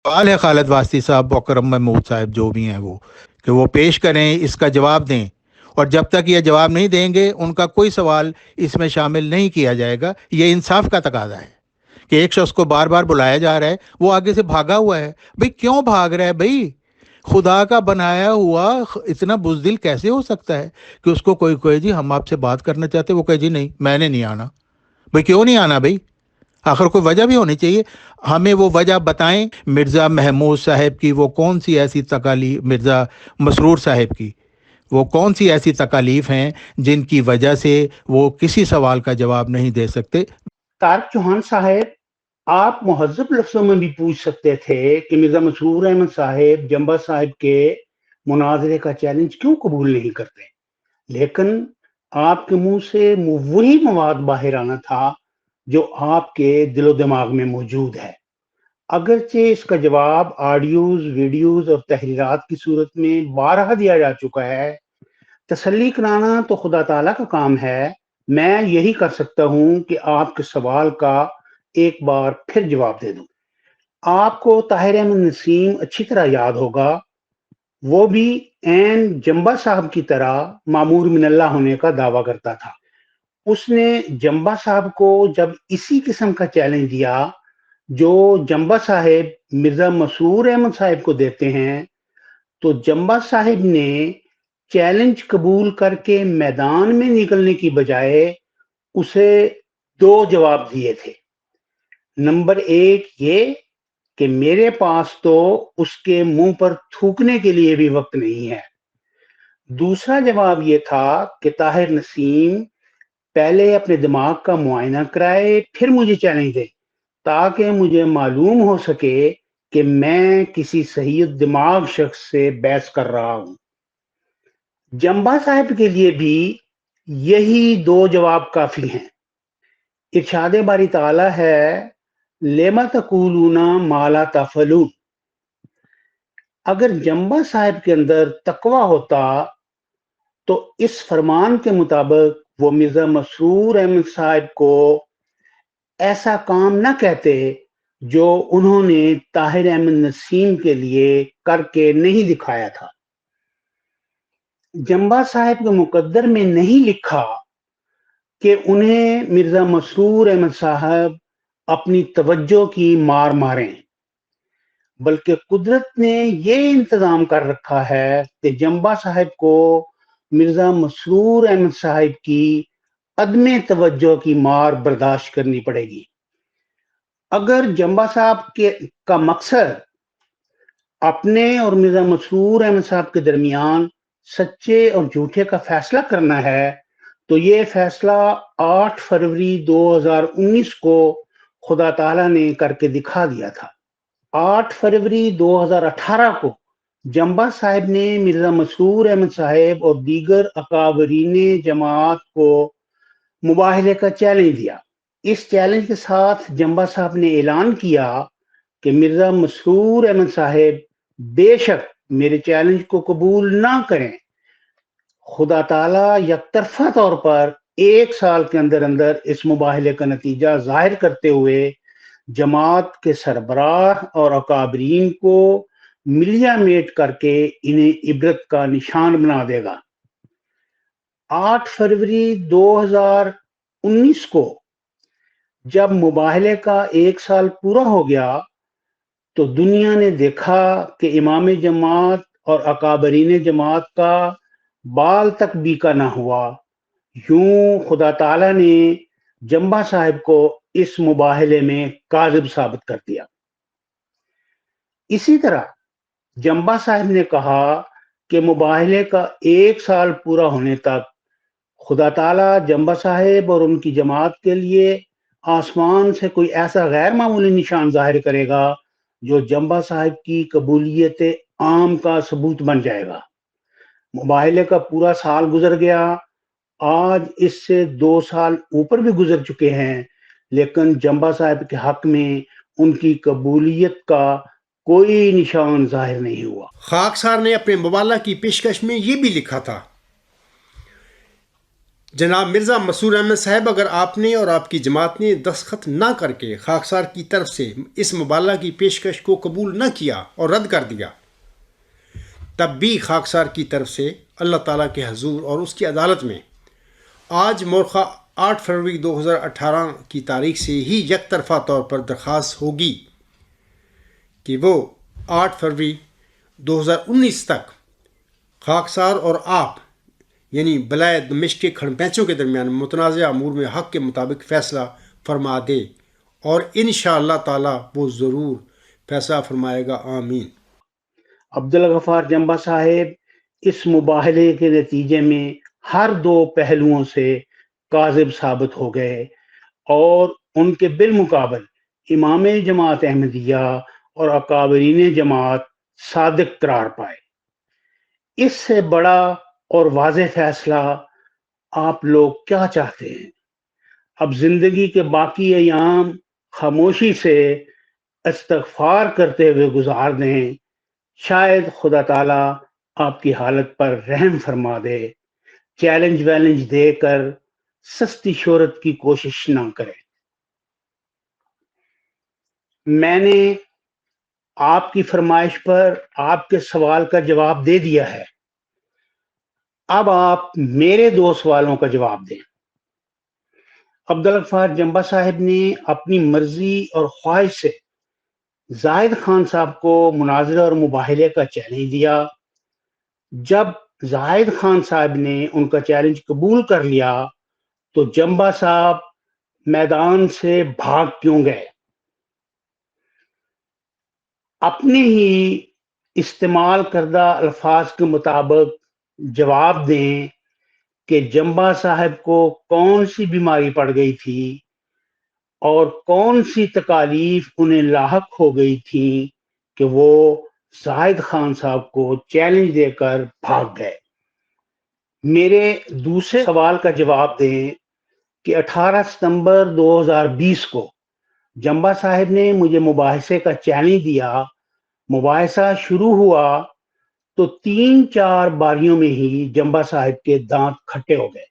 सवाल है खालिद वास्ती साहब, मुकर्रम महमूद साहब जो भी हैं वो, कि वो पेश करें, इसका जवाब दें। और जब तक ये जवाब नहीं देंगे उनका कोई सवाल इसमें शामिल नहीं किया जाएगा। ये इंसाफ का तकाजा है कि एक शख्स को बार बार बुलाया जा रहा है, वो आगे से भागा हुआ है। भाई क्यों भाग रहा है भाई? खुदा का बनाया हुआ इतना बुजदिल कैसे हो सकता है कि उसको कोई कहे जी हम आपसे बात करना चाहते, वो कहे जी नहीं मैंने नहीं आना। भाई क्यों नहीं आना भाई? आखिर कोई वजह भी होनी चाहिए। हमें वो वजह बताएं। मिर्ज़ा महमूद साहब की वो कौन सी ऐसी तकालीफ, मिर्ज़ा मसरूर साहब की वो कौन सी ऐसी तकालीफ हैं जिनकी वजह से वो किसी सवाल का जवाब नहीं दे सकते? तारिक चौहान साहब, आप मुहज़्ज़ब लफ्ज़ों में भी पूछ सकते थे कि मिर्ज़ा मसरूर अहमद साहब जंबा साहब के मुनाजरे का चैलेंज क्यों कबूल नहीं करते, लेकिन आपके मुंह से वही मवाद बाहर आना था जो आपके दिलो दिमाग में मौजूद है। अगरचे इसका जवाब ऑडियोज, वीडियोज और तहरीरात की सूरत में बारहा दिया जा चुका है, तसल्ली कराना तो खुदा ताला का काम है। मैं यही कर सकता हूं कि आपके सवाल का एक बार फिर जवाब दे दूं। आपको ताहिर अहमद नसीम अच्छी तरह याद होगा, वो भी एन जंबा साहब की तरह मामूर मिनल्ला होने का दावा करता था। उसने जंबा साहब को जब इसी किस्म का चैलेंज दिया जो जंबा साहब मिर्जा मसरूर अहमद साहब को देते हैं, तो जंबा साहब ने चैलेंज कबूल करके मैदान में निकलने की बजाय उसे दो जवाब दिए थे। नंबर एक ये कि मेरे पास तो उसके मुंह पर थूकने के लिए भी वक्त नहीं है। दूसरा जवाब ये था कि ताहिर नसीम पहले अपने दिमाग का मुआयना कराए फिर मुझे चैलेंज दे, ताकि मुझे मालूम हो सके कि मैं किसी सही दिमाग शख्स से बहस कर रहा हूं। जंबा साहब के लिए भी यही दो जवाब काफी हैं। इरशाद बारी ताला है, लेमा तकूलूना माला तफलून। अगर जंबा साहब के अंदर तकवा होता तो इस फरमान के मुताबिक वो मिर्जा मसरूर अहमद साहब को ऐसा काम ना कहते जो उन्होंने ताहिर अहमद नसीम के लिए करके नहीं दिखाया था। जंबा साहब के मुकद्दर में नहीं लिखा कि उन्हें मिर्जा मसरूर अहमद साहब अपनी तवज्जो की मार मारें, बल्कि कुदरत ने ये इंतजाम कर रखा है कि जंबा साहब को मिर्जा मसरूर अहमद साहब की अदम तवज्जो की मार बर्दाश्त करनी पड़ेगी। अगर जंबा साहब के का मकसद अपने और मिर्जा मसरूर अहमद साहब के दरमियान सच्चे और झूठे का फैसला करना है, तो ये फैसला 8 फरवरी 2019 को खुदा ताला ने करके दिखा दिया था। 8 फरवरी 2018 को जंबा साहब ने मिर्जा मसरूर अहमद साहब और दीगर अकाबरीन जमात को मुबाहले का चैलेंज दिया। इस चैलेंज के साथ जंबा साहब ने ऐलान किया कि मिर्जा मसरूर अहमद साहब बेशक मेरे चैलेंज को कबूल ना करें, खुदा ताला यकतरफा तौर पर 1 साल के अंदर अंदर इस मुबाहले का नतीजा जाहिर करते हुए जमात के सरबराह और अकाबरीन को मिलिया मेट करके इन्हें इबरत का निशान बना देगा। 8 फरवरी 2019 को जब मुबाहले का 1 साल पूरा हो गया तो दुनिया ने देखा कि इमाम जमात और अकाबरीन जमात का बाल तक बीका ना हुआ। यूं खुदा ताला ने जंबा साहब को इस मुबाहले में काजिब साबित कर दिया। इसी तरह जंबा साहब ने कहा कि मुबाहले का 1 साल पूरा होने तक खुदा ताला जंबा साहब और उनकी जमात के लिए आसमान से कोई ऐसा गैर मामूली निशान जाहिर करेगा जो जंबा साहब की कबूलियत आम का सबूत बन जाएगा। मुबाहले का पूरा साल गुजर गया, आज इससे 2 साल ऊपर भी गुजर चुके हैं, लेकिन जंबा साहब के हक में उनकी कबूलियत का कोई निशान जाहिर नहीं हुआ। खाकसार ने अपने मुबाला की पेशकश में ये भी लिखा था, جناب مرزا مسرور احمد صاحب، اگر آپ نے اور آپ کی جماعت نے دستخط نہ کر کے خاکسار کی طرف سے اس مبالغہ کی پیشکش کو قبول نہ کیا اور رد کر دیا، تب بھی خاکسار کی طرف سے اللہ تعالیٰ کے حضور اور اس کی عدالت میں آج مورخہ 8 فروری 2018 کی تاریخ سے ہی یک طرفہ طور پر درخواست ہوگی کہ وہ 8 فروری 2019 تک خاکسار اور آپ یعنی بلائے دمشق کے کھڑ پینچوں کے درمیان متنازع امور میں حق کے مطابق فیصلہ فرما دے، اور انشاءاللہ تعالی وہ ضرور فیصلہ فرمائے گا، آمین۔ عبدالغفار جمبا صاحب اس مباہلے کے نتیجے میں ہر دو پہلوؤں سے کاذب ثابت ہو گئے اور ان کے بالمقابل امام جماعت احمدیہ اور اکابرین جماعت صادق قرار پائے۔ اس سے بڑا اور واضح فیصلہ آپ لوگ کیا چاہتے ہیں؟ اب زندگی کے باقی ایام خاموشی سے استغفار کرتے ہوئے گزار دیں، شاید خدا تعالیٰ آپ کی حالت پر رحم فرما دے۔ چیلنج ویلنج دے کر سستی شہرت کی کوشش نہ کریں۔ میں نے آپ کی فرمائش پر آپ کے سوال کا جواب دے دیا ہے، اب آپ میرے دو سوالوں کا جواب دیں۔ عبدالغفار جمبا صاحب نے اپنی مرضی اور خواہش سے زاہد خان صاحب کو مناظرہ اور مباہلے کا چیلنج دیا۔ جب زاہد خان صاحب نے ان کا چیلنج قبول کر لیا تو جمبا صاحب میدان سے بھاگ کیوں گئے؟ اپنے ہی استعمال کردہ الفاظ کے مطابق جواب دیں کہ جمبا صاحب کو کون سی بیماری پڑ گئی تھی اور کون سی تکالیف انہیں لاحق ہو گئی تھی کہ وہ زاہد خان صاحب کو چیلنج دے کر بھاگ گئے۔ میرے دوسرے سوال کا جواب دیں کہ 18 ستمبر 2020 کو جمبا صاحب نے مجھے مباحثے کا چیلنج دیا۔ مباحثہ شروع ہوا تو 3-4 باریوں میں ہی جمبا صاحب کے دانت کھٹے ہو گئے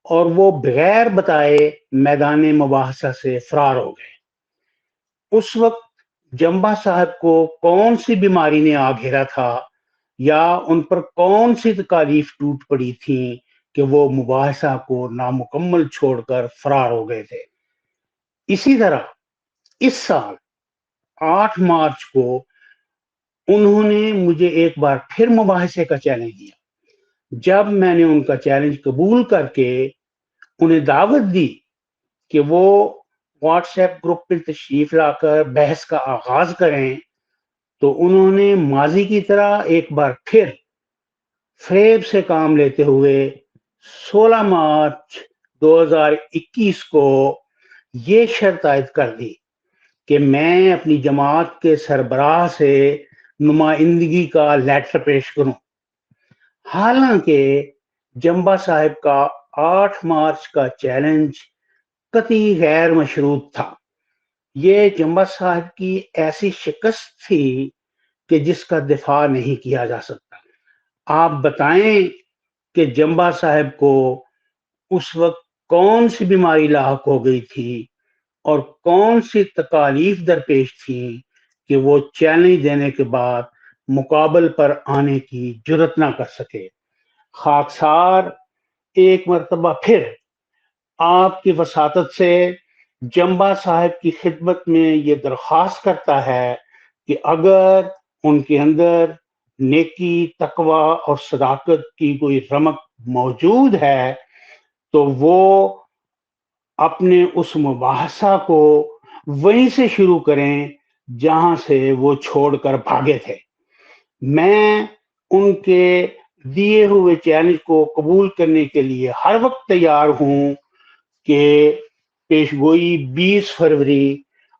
اور وہ بغیر بتائے میدان مباحثہ سے فرار ہو گئے۔ اس وقت جمبا صاحب کو کون سی بیماری نے آ گھیرا تھا یا ان پر کون سی تکالیف ٹوٹ پڑی تھی کہ وہ مباحثہ کو نامکمل چھوڑ کر فرار ہو گئے تھے؟ اسی طرح اس سال 8 مارچ کو انہوں نے مجھے ایک بار پھر مباحثے کا چیلنج دیا۔ جب میں نے ان کا چیلنج قبول کر کے انہیں دعوت دی کہ وہ واٹس ایپ گروپ میں تشریف لا کر بحث کا آغاز کریں تو انہوں نے ماضی کی طرح ایک بار پھر فریب سے کام لیتے ہوئے 16 مارچ 2021 کو یہ شرط عائد کر دی کہ میں اپنی جماعت کے سربراہ سے نمائندگی کا لیٹر پیش کروں۔ حالانکہ جمبا صاحب کا 8 مارچ کا چیلنج قطعی غیر مشروط تھا۔ یہ جمبا صاحب کی ایسی شکست تھی کہ جس کا دفاع نہیں کیا جا سکتا۔ آپ بتائیں کہ جمبا صاحب کو اس وقت کون سی بیماری لاحق ہو گئی تھی اور کون سی تکالیف درپیش تھی کہ وہ چیلنج دینے کے بعد مقابل پر آنے کی جرت نہ کر سکے۔ خاکسار ایک مرتبہ پھر آپ کی وساطت سے جمبا صاحب کی خدمت میں یہ درخواست کرتا ہے کہ اگر ان کے اندر نیکی، تقوی اور صداقت کی کوئی رمق موجود ہے تو وہ اپنے اس مباحثہ کو وہیں سے شروع کریں جہاں سے وہ چھوڑ کر بھاگے تھے۔ میں ان کے دیے ہوئے چیلنج کو قبول کرنے کے لیے ہر وقت تیار ہوں کہ پیشگوئی 20 فروری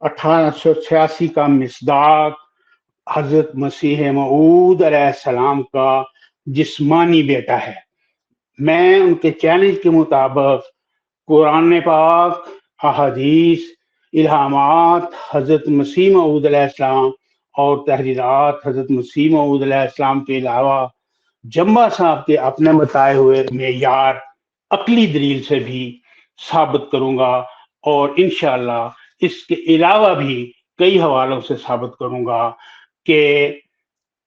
1886 کا مصداق حضرت مسیح موعود علیہ السلام کا جسمانی بیٹا ہے۔ میں ان کے چیلنج کے مطابق قرآن پاک، احادیث، الہامات حضرت مسیح موعود علیہ السلام اور تحریرات حضرت مسیح موعود علیہ السلام کے علاوہ جمبا صاحب کے اپنے بتائے ہوئے معیار عقلی دلیل سے بھی ثابت کروں گا، اور انشاءاللہ اس کے علاوہ بھی کئی حوالوں سے ثابت کروں گا کہ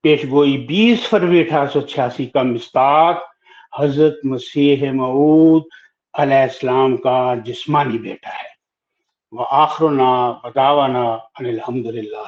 پیشگوئی 20 فروری 1886 کا مصداق حضرت مسیح موعود علیہ السلام کا جسمانی بیٹا ہے۔ وآخرنا ودعوانا ان الحمدللہ